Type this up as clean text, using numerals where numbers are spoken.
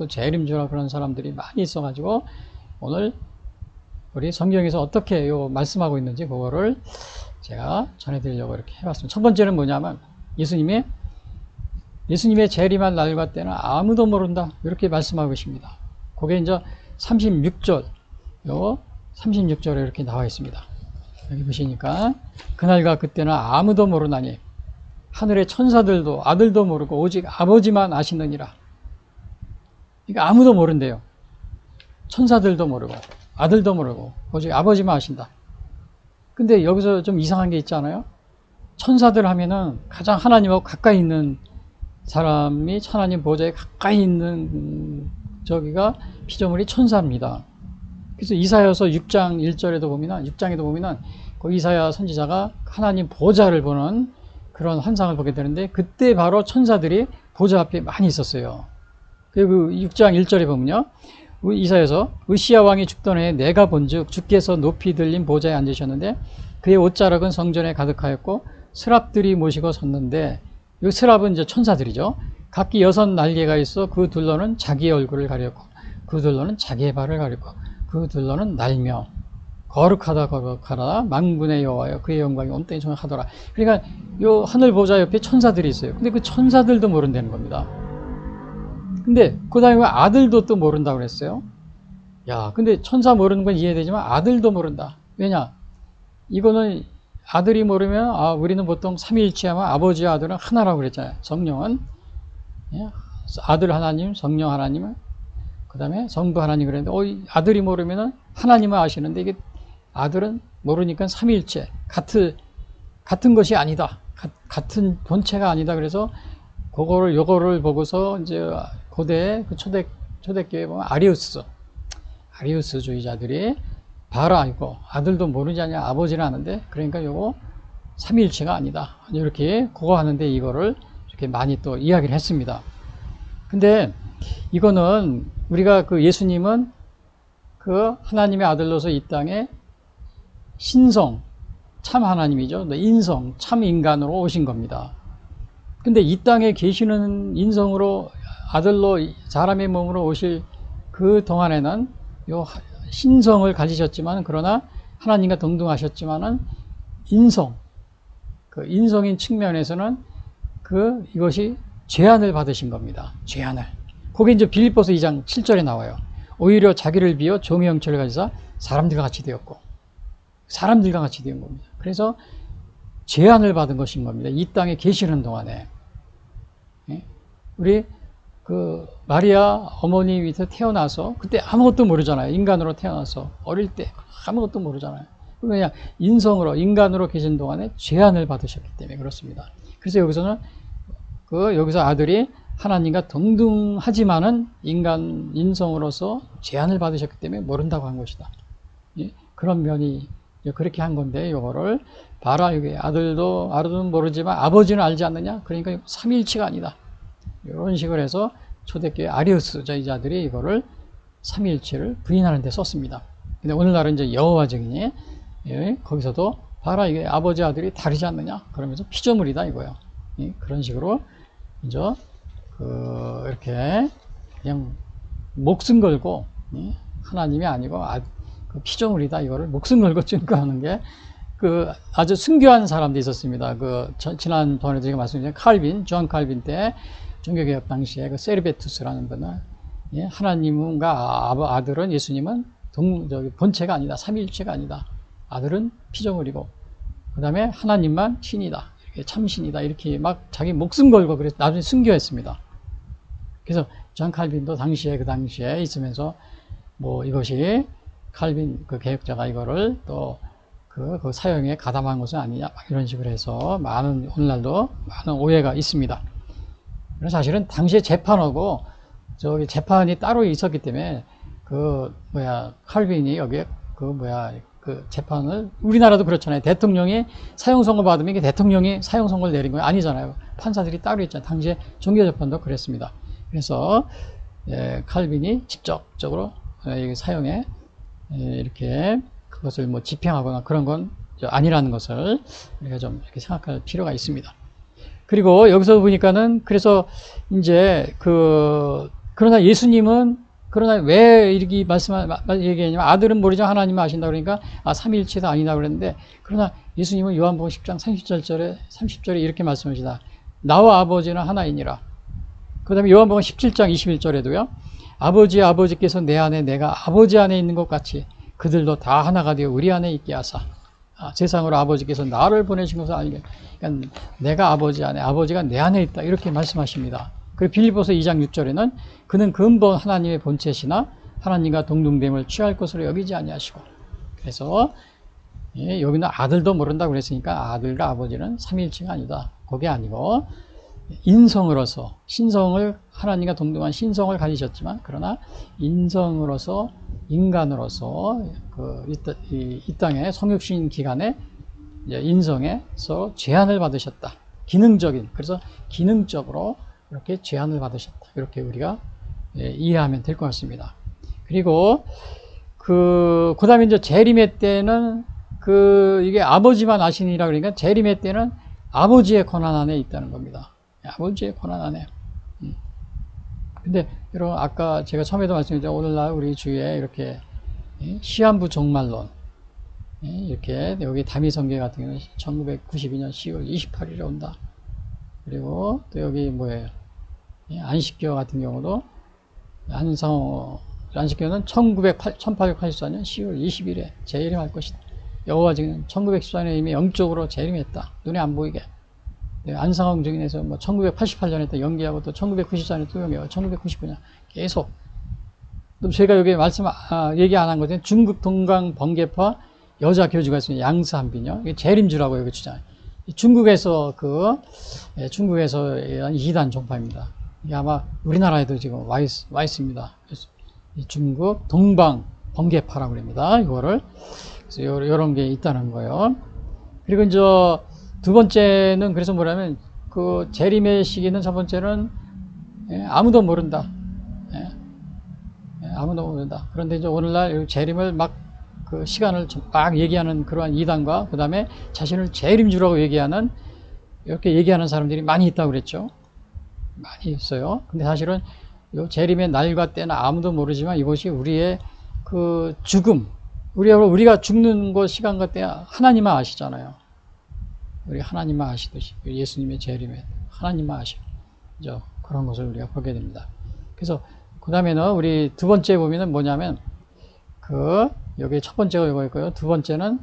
또 재림주라 그런 사람들이 많이 있어가지고 오늘 우리 성경에서 어떻게 말씀하고 있는지 그거를 제가 전해드리려고 이렇게 해봤습니다. 첫 번째는 뭐냐면 예수님의 재림한 날과 때는 아무도 모른다 이렇게 말씀하고 계십니다. 그게 이제 36절 36절에 이렇게 나와 있습니다. 여기 보시니까 그날과 그때는 아무도 모르나니 하늘의 천사들도 아들도 모르고 오직 아버지만 아시느니라. 그러니까 아무도 모른대요. 천사들도 모르고 아들도 모르고 오직 아버지만 아신다. 근데 여기서 좀 이상한 게 있잖아요. 천사들 하면은 가장 하나님하고 가까이 있는 사람이 하나님 보좌에 가까이 있는 저기가 피조물이 천사입니다. 그래서 이사야서 6장 1절에도 보면은 6장에도 보면은 그 이사야 선지자가 하나님 보좌를 보는 그런 환상을 보게 되는데 그때 바로 천사들이 보좌 앞에 많이 있었어요. 그리고 6장 1절에 보면요. 이사야서 으시야 왕이 죽던 해에 내가 본즉 주께서 높이 들린 보좌에 앉으셨는데 그의 옷자락은 성전에 가득하였고 스랍들이 모시고 섰는데 이 스랍은 이제 천사들이죠. 각기 6 날개가 있어 그 둘러는 자기의 얼굴을 가렸고 그 둘러는 자기의 발을 가렸고 그 둘러는 날며 거룩하다 거룩하다 망군의 여호와여 그의 영광이 온 땅에 정하더라. 그러니까 요 하늘 보좌 옆에 천사들이 있어요. 근데 그 천사들도 모른다는 겁니다. 근데 그 다음에 아들도 또 모른다고 그랬어요. 야, 근데 천사 모르는 건 이해되지만 아들도 모른다. 왜냐? 이거는 아들이 모르면 우리는 보통 삼위일체하면 아버지와 아들은 하나라고 그랬잖아요. 성령은 아들 하나님, 성령 하나님은 그 다음에 성부 하나님 그랬는데 아들이 모르면은 하나님은 아시는데 이게 아들은 모르니까 삼위일체 같은 것이 아니다. 같은 본체가 아니다. 그래서 요거를 보고서 이제 고대 그 초대교회 보면 아리우스주의자들이 봐라 이거 아들도 모르지 않냐 아버지는 아는데 그러니까 요거 삼위일체가 아니다. 이렇게 그거 하는데 이거를 이렇게 많이 또 이야기를 했습니다. 근데 이거는 우리가 그 예수님은 그 하나님의 아들로서 이 땅에 신성 참 하나님이죠. 인성 참 인간으로 오신 겁니다. 근데 이 땅에 계시는 인성으로 아들로 사람의 몸으로 오실 그 동안에는 요 신성을 가지셨지만 그러나 하나님과 동등하셨지만은 그 인성인 측면에서는 이것이 죄안을 받으신 겁니다. 죄안을. 그게 이제 빌립보서 2장 7절에 나와요. 오히려 자기를 비워 종의 형체를 가지사 사람들과 같이 되었고 사람들과 같이 된 겁니다. 그래서 죄안을 받은 것인 겁니다. 이 땅에 계시는 동안에. 우리 그 마리아 어머니 밑에 태어나서 그때 아무것도 모르잖아요. 인간으로 태어나서 어릴 때 아무것도 모르잖아요. 그냥 인간으로 계신 동안에 죄안을 받으셨기 때문에 그렇습니다. 그래서 여기서 아들이 하나님과 동등하지만은 인성으로서 죄안을 받으셨기 때문에 모른다고 한 것이다. 그런 면이 그렇게 한 건데 요거를 봐라 이게 아들은 모르지만 아버지는 알지 않느냐? 그러니까 삼위일체가 아니다. 이런 식으로 해서 초대교회 아리우스주의자들이 이거를 삼위일체를 부인하는 데 썼습니다. 근데 오늘날은 이제 여호와 증인이 거기서도 봐라 이게 아버지 아들이 다르지 않느냐? 그러면서 피조물이다 이거예요. 그런 식으로 이제 이렇게 그냥 목숨 걸고 하나님이 아니고 그 피조물이다 이거를 목숨 걸고 증거하는 게 아주 순교한 사람도 있었습니다. 지난번에도 제가 말씀드린 존 칼빈 때 종교개혁 당시에 그 세르베투스라는 분은 하나님과 아들은 예수님은 본체가 아니다. 삼위일체가 아니다. 아들은 피조물이고 그 다음에 하나님만 신이다. 참신이다. 이렇게 막 자기 목숨 걸고 그래서 나중에 순교했습니다. 그래서 존 칼빈도 그 당시에 있으면서 이것이 칼빈 그 개혁자가 이거를 또 그 사형에 가담한 것은 아니냐 이런 식으로 해서 오늘날도 많은 오해가 있습니다. 사실은 당시에 재판하고 재판이 따로 있었기 때문에 칼빈이 여기에 재판을 우리나라도 그렇잖아요. 대통령이 사형 선고 받으면 이게 대통령이 사형 선고를 내린 거예요. 아니잖아요. 판사들이 따로 있잖아요. 당시에 종교 재판도 그랬습니다. 그래서 칼빈이 직접적으로 사형에 이렇게 그것을 집행하거나 그런 건 아니라는 것을 우리가 좀 이렇게 생각할 필요가 있습니다. 그리고 여기서 보니까는 그래서 이제 그 그러나 예수님은 그러나 왜 이렇게 얘기하냐면 아들은 모르지만 하나님은 아신다 그러니까 삼위일체가 아니다 그랬는데 그러나 예수님은 요한복음 10장 30절에 이렇게 말씀하시다. 나와 아버지는 하나이니라. 그 다음에 요한복음 17장 21절에도요. 아버지께서 내 안에 내가 아버지 안에 있는 것 같이 그들도 다 하나가 되어 우리 안에 있게 하사 세상으로 아버지께서 나를 보내신 것을 알게. 그러니까 내가 아버지 안에 아버지가 내 안에 있다 이렇게 말씀하십니다. 그리고 빌립보서 2장 6절에는 그는 근본 하나님의 본체시나 하나님과 동등됨을 취할 것으로 여기지 아니하시고 그래서 여기는 아들도 모른다고 그랬으니까 아들과 아버지는 삼위일체가 아니다. 그게 아니고 인성으로서 신성을 하나님과 동등한 신성을 가지셨지만 그러나 인성으로서 인간으로서 이 땅의 성육신 기간에 인성에서 제한을 받으셨다. 그래서 기능적으로 이렇게 제한을 받으셨다. 이렇게 우리가 이해하면 될 것 같습니다. 그리고 그 다음에 이제 재림의 때는 이게 아버지만 아시니라 그러니까 재림의 때는 아버지의 권한 안에 있다는 겁니다. 아버지의 권한 안에. 근데 여러분 아까 제가 처음에도 말씀드렸죠. 오늘날 우리 주위에 이렇게 시한부 종말론 이렇게 여기 다미성계 같은 경우는 1992년 10월 28일에 온다. 그리고 또 여기 뭐예요? 안식교 같은 경우도 안식교는 1884년 10월 20일에 재림할 것이다. 여호와 지금 1914년에 이미 영적으로 재림했다. 눈에 안 보이게. 안상황 증인에서 뭐 1988년에 또 연기하고 또 1994년에 또 연기하고 1999년 계속. 또 제가 여기 얘기 안 한 것은 중국 동강 번개파 여자 교주가 있습니다. 양스 한빈요. 이게 재림주라고 여기 주잖아요. 중국에서 이단 종파입니다. 이게 아마 우리나라에도 지금 와 있습니다. 중국 동방 번개파라고 합니다. 이거를. 그래서 요런 게 있다는 거예요. 그리고 이제 두 번째는 그래서 뭐냐면 그 재림의 시기는 첫 번째는 아무도 모른다. 아무도 모른다. 그런데 이제 오늘날 재림을 그 시간을 막 얘기하는 그러한 이단과 그 다음에 자신을 재림주라고 이렇게 얘기하는 사람들이 많이 있다고 그랬죠. 많이 있어요. 근데 사실은 이 재림의 날과 때는 아무도 모르지만 이것이 우리의 그 죽음, 우리가 죽는 것 시간과 때 하나님만 아시잖아요. 우리 하나님만 아시듯이 예수님의 재림에 하나님만 아시죠. 그런 것을 우리가 보게 됩니다. 그래서 그 다음에는 우리 두 번째 보면은 뭐냐면 여기 첫 번째가 이거였고요. 두 번째는